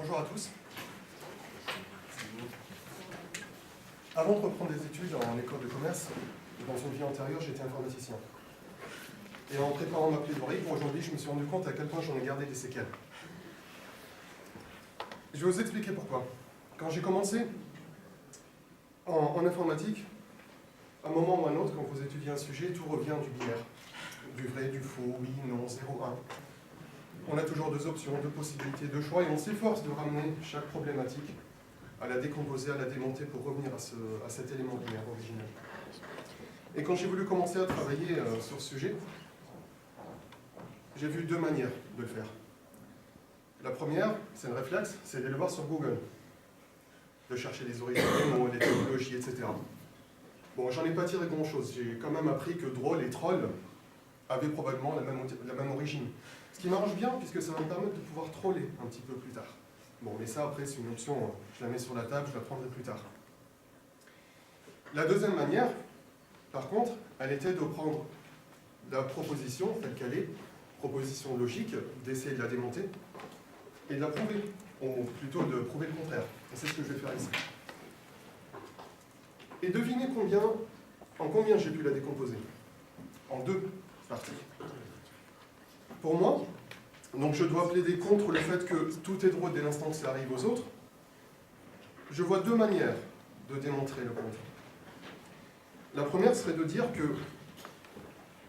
Bonjour à tous. Avant de reprendre des études en école de commerce, dans une vie antérieure, j'étais informaticien. Et en préparant ma plaidoirie pour aujourd'hui, je me suis rendu compte à quel point j'en ai gardé des séquelles. Je vais vous expliquer pourquoi. Quand j'ai commencé en informatique, à un moment ou à un autre, quand vous étudiez un sujet, tout revient du binaire. Du vrai, du faux, oui, non, 0, 1. On a toujours deux options, deux possibilités, deux choix, et on s'efforce de ramener chaque problématique, à la décomposer, à la démonter pour revenir à cet élément binaire original. Et quand j'ai voulu commencer à travailler sur ce sujet, j'ai vu deux manières de le faire. La première, c'est le réflexe, c'est d'aller le voir sur Google, de chercher les origines des mots, les technologies, etc. Bon, j'en ai pas tiré grand-chose, j'ai quand même appris que drôle et troll avaient probablement la même origine. Ce qui m'arrange bien, puisque ça va me permettre de pouvoir troller un petit peu plus tard. Bon, mais ça, après, c'est une option, je la mets sur la table, je la prendrai plus tard. La deuxième manière, par contre, elle était de prendre la proposition telle qu'elle est, proposition logique, d'essayer de la démonter, et de la prouver, ou plutôt de prouver le contraire. Et c'est ce que je vais faire ici. Et devinez en combien j'ai pu la décomposer. En deux parties. Pour moi, donc je dois plaider contre le fait que tout est drôle dès l'instant que ça arrive aux autres. Je vois deux manières de démontrer le contre. La première serait de dire que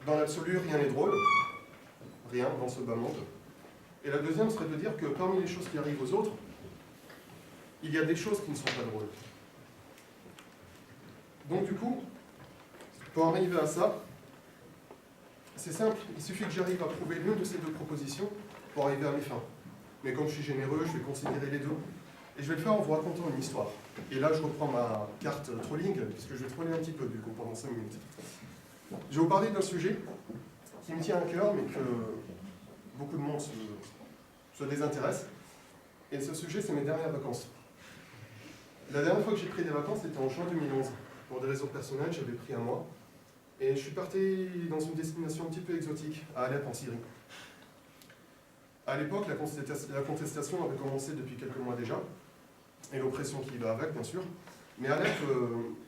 dans l'absolu, rien n'est drôle, rien dans ce bas monde. Et la deuxième serait de dire que parmi les choses qui arrivent aux autres, il y a des choses qui ne sont pas drôles. Donc du coup, pour arriver à ça, c'est simple, il suffit que j'arrive à prouver l'une de ces deux propositions pour arriver à mes fins. Mais comme je suis généreux, je vais considérer les deux. Et je vais le faire en vous racontant une histoire. Et là, je reprends ma carte trolling, puisque je vais troller un petit peu du coup pendant 5 minutes. Je vais vous parler d'un sujet qui me tient à cœur, mais que beaucoup de monde se désintéresse. Et ce sujet, c'est mes dernières vacances. La dernière fois que j'ai pris des vacances, c'était en juin 2011. Pour des raisons personnelles, j'avais pris un mois. Et je suis parti dans une destination un petit peu exotique, à Alep en Syrie. À l'époque, la contestation avait commencé depuis quelques mois déjà, et l'oppression qui va avec, bien sûr. Mais Alep,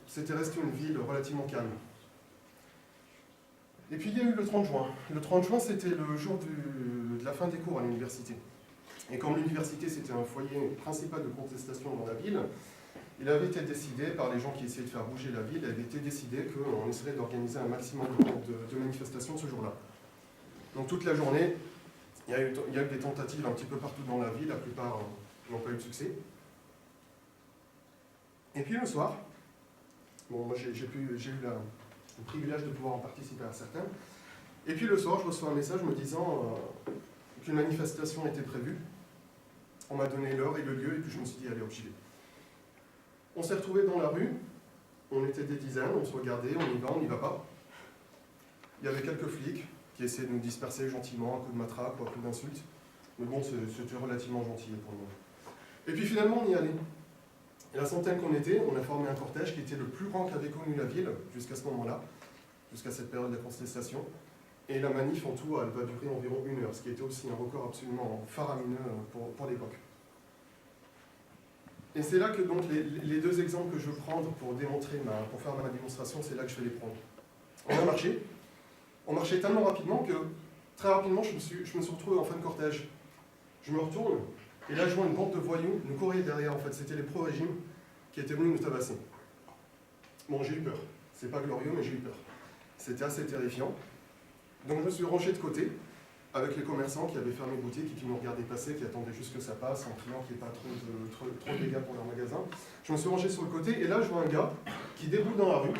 c'était resté une ville relativement calme. Et puis il y a eu le 30 juin. Le 30 juin, c'était le jour de la fin des cours à l'université. Et comme l'université, c'était un foyer principal de contestation dans la ville, il avait été décidé par les gens qui essayaient de faire bouger la ville, il avait été décidé qu'on essaierait d'organiser un maximum de manifestations ce jour-là. Donc toute la journée, il y a eu des tentatives un petit peu partout dans la ville, la plupart n'ont pas eu de succès. Et puis le soir, bon, moi j'ai eu le privilège de pouvoir en participer à certaines, et puis le soir, je reçois un message me disant qu'une manifestation était prévue. On m'a donné l'heure et le lieu, et puis je me suis dit, allez hop, j'y vais. On s'est retrouvés dans la rue, on était des dizaines, on se regardait, on n'y va pas. Il y avait quelques flics qui essayaient de nous disperser gentiment, un coup de matraque ou un coup d'insulte. Mais bon, c'était relativement gentil pour nous. Et puis finalement, on y allait. Et la centaine qu'on était, on a formé un cortège qui était le plus grand qu'avait connu la ville jusqu'à ce moment-là, jusqu'à cette période de contestation. Et la manif en tout, elle va durer environ 1 heure, ce qui était aussi un record absolument faramineux pour l'époque. Et c'est là que donc les deux exemples que je veux prendre pour faire ma démonstration, c'est là que je vais les prendre. On marchait tellement rapidement que très rapidement je me suis retrouvé en fin de cortège. Je me retourne et là je vois une bande de voyous nous courir derrière. En fait, c'était les pro-régime qui étaient venus nous tabasser. Bon, j'ai eu peur. C'est pas glorieux, mais j'ai eu peur. C'était assez terrifiant. Donc je me suis rangé de côté avec les commerçants qui avaient fermé boutique et qui nous regardaient passer, qui attendaient juste que ça passe, en priant qu'il n'y ait pas trop de dégâts pour leur magasin. Je me suis rangé sur le côté, et là je vois un gars qui déboule dans la rue.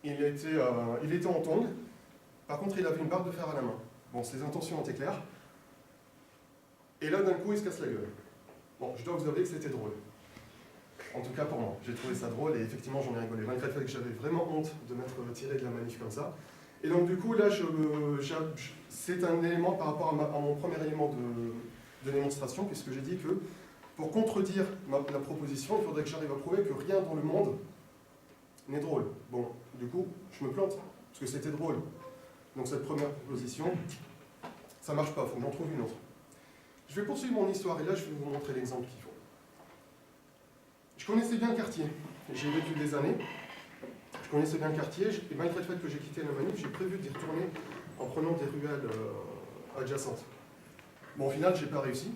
Il était en tongs, par contre il avait une barre de fer à la main. Bon, ses intentions étaient claires. Et là d'un coup il se casse la gueule. Bon, je dois vous avouer que c'était drôle. En tout cas pour moi, j'ai trouvé ça drôle, et effectivement j'en ai rigolé. Malgré le fait que j'avais vraiment honte de m'être tiré de la manif comme ça. Et donc du coup, là, c'est un élément par rapport à mon premier élément de démonstration, puisque j'ai dit que pour contredire la proposition, il faudrait que j'arrive à prouver que rien dans le monde n'est drôle. Bon, du coup, je me plante, parce que c'était drôle. Donc cette première proposition, ça ne marche pas, il faut que j'en trouve une autre. Je vais poursuivre mon histoire et là je vais vous montrer l'exemple qu'il faut. Je connaissais bien le quartier, j'ai vécu des années. Je connaissais bien le quartier et malgré le fait que j'ai quitté la manif, j'ai prévu d'y retourner en prenant des ruelles adjacentes. Bon, au final, j'ai pas réussi.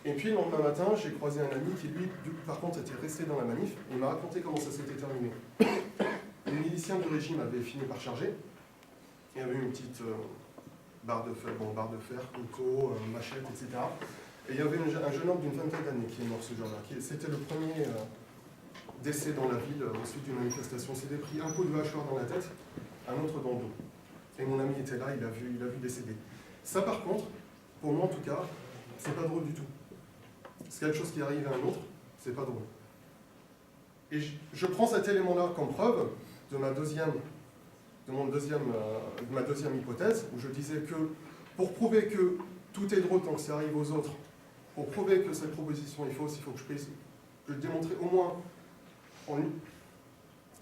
Et puis le lendemain matin, j'ai croisé un ami qui, lui, par contre, était resté dans la manif. Et il m'a raconté comment ça s'était terminé. Les miliciens du régime avaient fini par charger. Il y avait une petite barre de fer, couteau, machette, etc. Et il y avait un jeune homme d'une vingtaine d'années qui est mort ce jour-là. C'était le premier décès dans la ville ensuite d'une manifestation. Il s'était pris un coup de hachoir dans la tête, un autre dans le dos. Et mon ami était là, il a vu décéder. Ça, par contre, pour moi en tout cas, c'est pas drôle du tout. C'est quelque chose qui arrive à un autre, c'est pas drôle. Et je prends cet élément-là comme preuve de ma deuxième hypothèse, où je disais que pour prouver que tout est drôle tant que ça arrive aux autres, pour prouver que cette proposition est fausse, il faut que je puisse démontrer au moins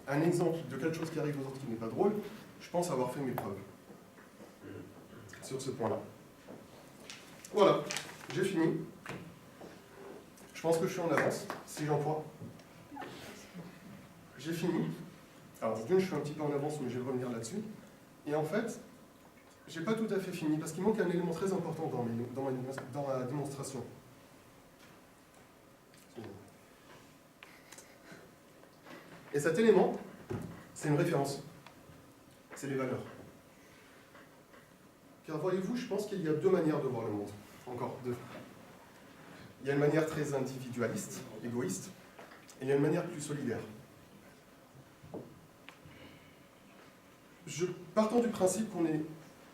un exemple de quelque chose qui arrive aux autres qui n'est pas drôle. Je pense avoir fait mes preuves sur ce point-là. Voilà, j'ai fini. Je pense que je suis en avance, si j'en crois. J'ai fini. Alors, d'une, je suis un petit peu en avance, mais je vais revenir là-dessus. Et en fait, j'ai pas tout à fait fini, parce qu'il manque un élément très important dans la démonstration. Et cet élément, c'est une référence. C'est les valeurs. Car voyez-vous, je pense qu'il y a deux manières de voir le monde. Encore deux. Il y a une manière très individualiste, égoïste, et il y a une manière plus solidaire. Partant du principe qu'on est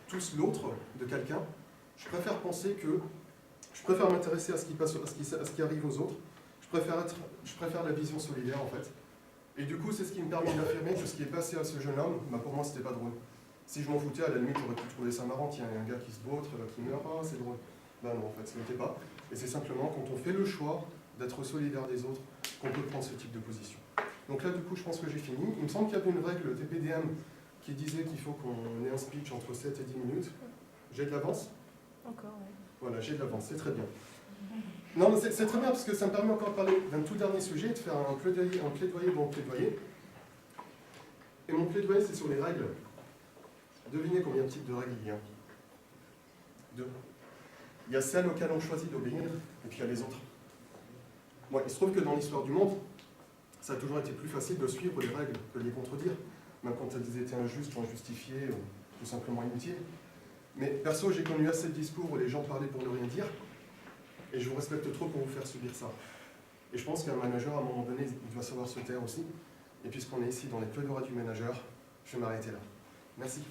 tous l'autre de quelqu'un, je préfère penser que je préfère m'intéresser à ce qui arrive aux autres. Je préfère la vision solidaire en fait. Et du coup, c'est ce qui me permet d'affirmer que ce qui est passé à ce jeune homme, pour moi, c'était pas drôle. Si je m'en foutais, à la limite, j'aurais pu trouver ça marrant. Tiens, il y a un gars qui se vautre, qui meurt, ah, c'est drôle. Ben non, en fait, ce n'était pas. Et c'est simplement quand on fait le choix d'être solidaire des autres qu'on peut prendre ce type de position. Donc là, du coup, je pense que j'ai fini. Il me semble qu'il y avait une règle TPDM qui disait qu'il faut qu'on ait un speech entre 7 et 10 minutes. J'ai de l'avance? Encore, oui. Voilà, j'ai de l'avance, c'est très bien. Non, mais c'est très bien parce que ça me permet encore de parler d'un tout dernier sujet, de faire un plaidoyer dans le plaidoyer. Et mon plaidoyer, c'est sur les règles. Devinez combien de types de règles il y a? Deux. Il y a celles auxquelles on choisit d'obéir, et puis il y a les autres. Moi, il se trouve que dans l'histoire du monde, ça a toujours été plus facile de suivre les règles que de les contredire, même quand elles étaient injustes ou injustifiées, ou tout simplement inutiles. Mais perso, j'ai connu assez de discours où les gens parlaient pour ne rien dire, et je vous respecte trop pour vous faire subir ça. Et je pense qu'un manager, à un moment donné, il doit savoir se taire aussi. Et puisqu'on est ici dans les plaidoiries du manager, je vais m'arrêter là. Merci.